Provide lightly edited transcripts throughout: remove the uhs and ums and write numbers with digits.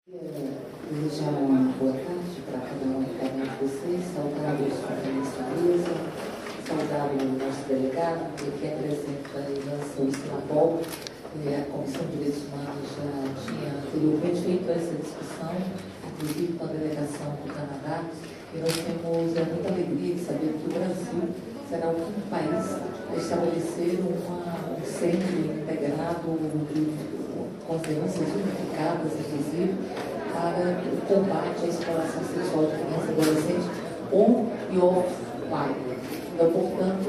Desejar uma boa tarde para cada um de vocês, saudar os companheiros da mesa, saudar o nosso delegado, que aqui apresenta a nossa Estrapol. A Comissão de Direitos Humanos já tinha anteriormente feito essa discussão, inclusive com a delegação do Canadá, e nós temos muita alegria de saber que o Brasil será o quinto país a estabelecer um centro integrado com denúncias unificadas, inclusive, para o combate à exploração sexual de criança e adolescente on e offline. Então, portanto,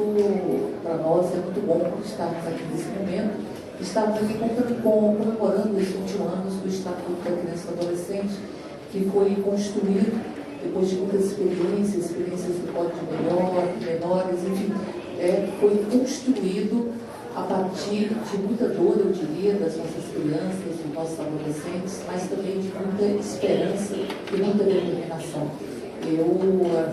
para nós é muito bom estarmos aqui nesse momento. Estamos aqui comemorando os 21 anos do Estatuto da Criança e do Adolescente, que foi construído depois de muitas experiências do Código de Menores, enfim, foi construído a partir de muita dor, eu diria, das nossas crianças, dos nossos adolescentes, mas também de muita esperança e muita determinação. Eu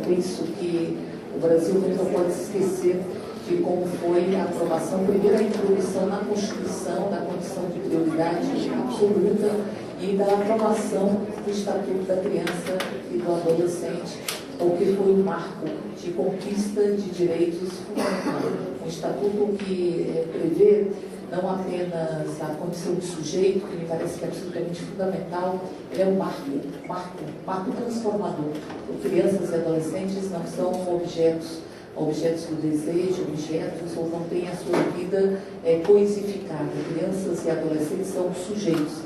penso que o Brasil nunca pode se esquecer de como foi a aprovação, primeiro a introdução na Constituição da condição de prioridade absoluta e da aprovação do Estatuto da Criança e do Adolescente, porque foi um marco de conquista de direitos fundamentais. Um estatuto que prevê não apenas a condição de sujeito, que me parece que é absolutamente fundamental, ele é um marco transformador. Crianças e adolescentes não são objetos do desejo, objetos, ou não têm a sua vida coisificada. Crianças e adolescentes são sujeitos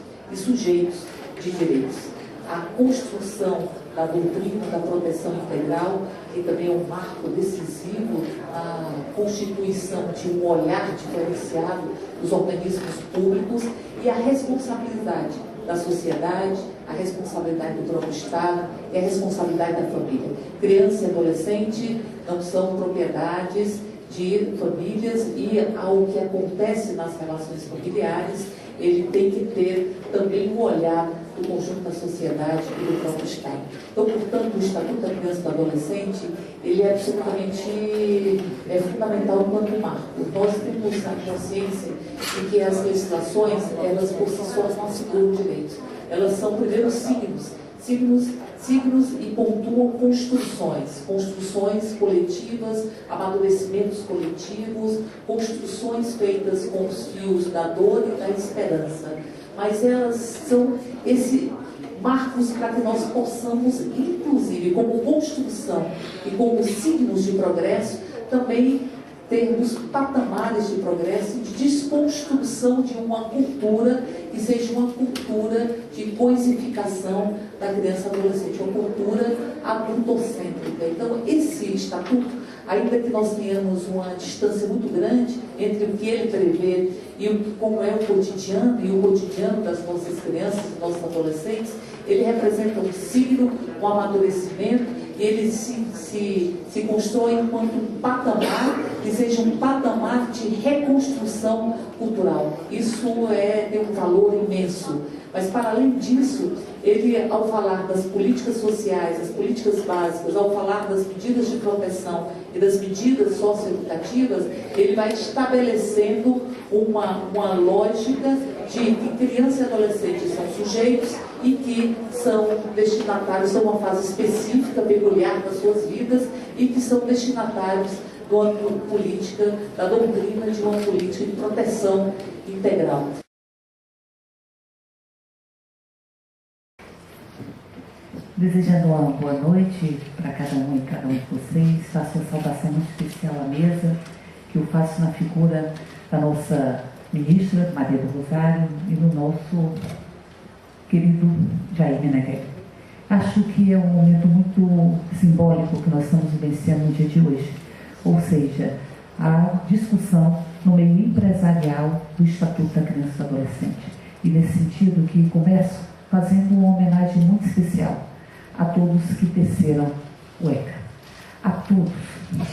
de direitos. A construção da doutrina da proteção integral, que também é um marco decisivo, a constituição de um olhar diferenciado dos organismos públicos e a responsabilidade da sociedade, a responsabilidade do próprio Estado e a responsabilidade da família. Criança e adolescente não são propriedades de famílias e ao que acontece nas relações familiares, ele tem que ter também um olhar do conjunto da sociedade e do próprio Estado. Então, portanto, o Estatuto da Criança e do Adolescente, ele é absolutamente fundamental enquanto marco. Nós temos a consciência de que as legislações, elas por si só não asseguram direitos. Elas são, primeiro, signos e pontuam construções coletivas, amadurecimentos coletivos, construções feitas com os fios da dor e da esperança. Mas elas são esses marcos para que nós possamos, inclusive, como construção e como signos de progresso, também termos patamares de progresso e de desconstrução de uma cultura que seja uma cultura de coisificação da criança e adolescente, uma cultura adultocêntrica. Então, esse estatuto, ainda que nós tenhamos uma distância muito grande entre o que ele prevê e como é o cotidiano, e o cotidiano das nossas crianças e nossos adolescentes, ele representa um signo, um amadurecimento, e ele se constrói enquanto um patamar, que seja um patamar de reconstrução cultural. Isso tem um valor imenso. Mas, para além disso, ele, ao falar das políticas sociais, das políticas básicas, ao falar das medidas de proteção e das medidas socioeducativas, ele vai estabelecendo uma lógica de que crianças e adolescentes são sujeitos e que são destinatários a uma fase específica, peculiar das suas vidas, e que são destinatários da doutrina de uma política de proteção integral. Desejando uma boa noite para cada um e cada um de vocês, faço uma saudação muito especial à mesa, que eu faço na figura da nossa ministra, Maria do Rosário, e do nosso querido Jair Meneghel. Acho que é um momento muito simbólico que nós estamos vivenciando no dia de hoje, ou seja, a discussão no meio empresarial do Estatuto da Criança e do Adolescente. E nesse sentido que começo fazendo uma homenagem muito especial a todos que teceram o ECA, a todos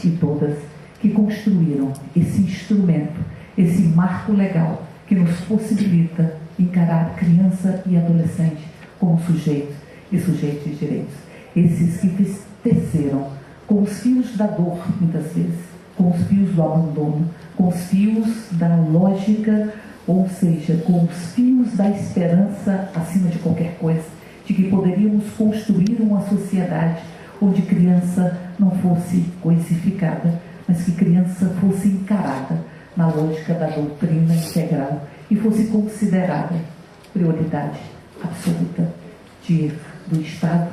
e todas que construíram esse instrumento, esse marco legal que nos possibilita encarar criança e adolescente como sujeitos e sujeitos de direitos. Esses que teceram com os fios da dor, muitas vezes, com os fios do abandono, com os fios da lógica, ou seja, com os fios da esperança acima de qualquer coisa, de que poderíamos construir uma sociedade onde criança não fosse coisificada, mas que criança fosse encarada na lógica da doutrina integral e fosse considerada prioridade absoluta do Estado,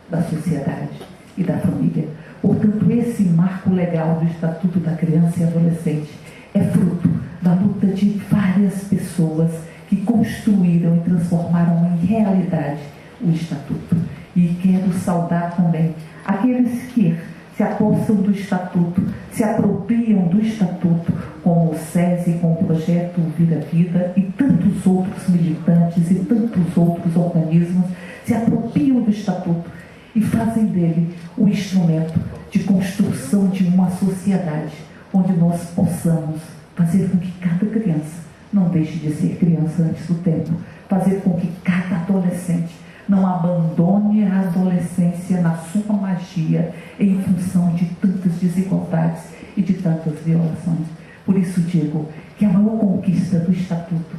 da sociedade e da família. Portanto, esse marco legal do Estatuto da Criança e Adolescente é fruto da luta de várias pessoas que construíram e transformaram em realidade o Estatuto. E quero saudar também aqueles que se apossam do Estatuto, se apropriam do Estatuto, como o SESI, com o projeto Vira Vida, e tantos outros militantes e tantos outros organismos se apropriam do Estatuto e fazem dele um instrumento de construção de uma sociedade onde nós possamos fazer com que cada criança não deixe de ser criança antes do tempo, fazer com que cada adolescente não abandone a adolescência na sua magia em função de tantas desigualdades e de tantas violações. Por isso digo que a maior conquista do Estatuto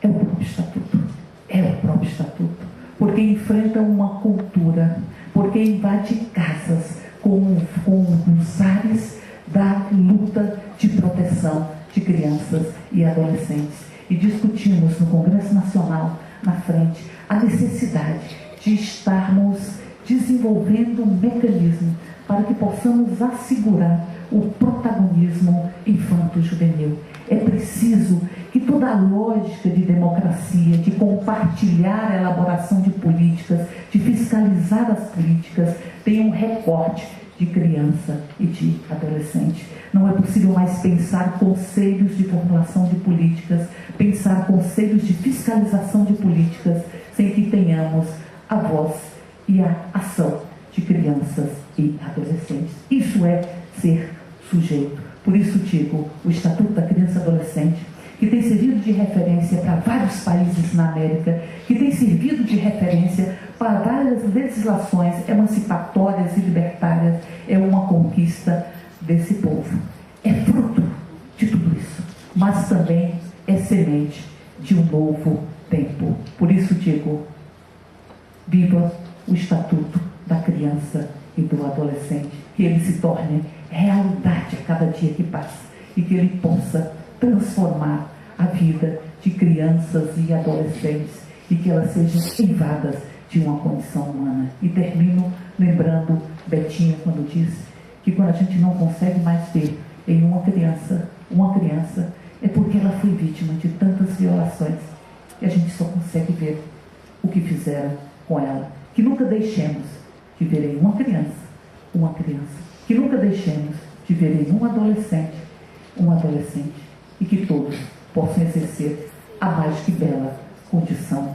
é o próprio Estatuto. É o próprio Estatuto. Porque enfrenta uma cultura, porque invade casas com os ares da luta de proteção de crianças e adolescentes. E discutimos no Congresso Nacional, na frente, a necessidade de estarmos desenvolvendo um mecanismo para que possamos assegurar o protagonismo infanto-juvenil. É preciso que toda a lógica de democracia, de compartilhar a elaboração de políticas, de fiscalizar as políticas, tenha um recorte de criança e de adolescente. Não é possível mais pensar conselhos de formulação de políticas, pensar conselhos de fiscalização de políticas, sem que tenhamos a voz e a ação de crianças e adolescentes. Isso é ser sujeito. Por isso digo, o Estatuto da Criança e Adolescente, que tem servido de referência para vários países na América, que tem servido de referência para várias legislações emancipatórias e libertárias, é uma conquista desse povo. É fruto de tudo isso, mas também é semente de um novo tempo. Por isso digo, viva o Estatuto da Criança e do Adolescente, que ele se torne realidade a cada dia que passa e que ele possa transformar a vida de crianças e adolescentes e que elas sejam privadas de uma condição humana. E termino lembrando Betinho quando disse que quando a gente não consegue mais ver em uma criança, é porque ela foi vítima de tantas violações e a gente só consegue ver o que fizeram com ela. Que nunca deixemos de ver em uma criança, que nunca deixemos de ver em um adolescente, e que todos possam exercer a mais que bela condição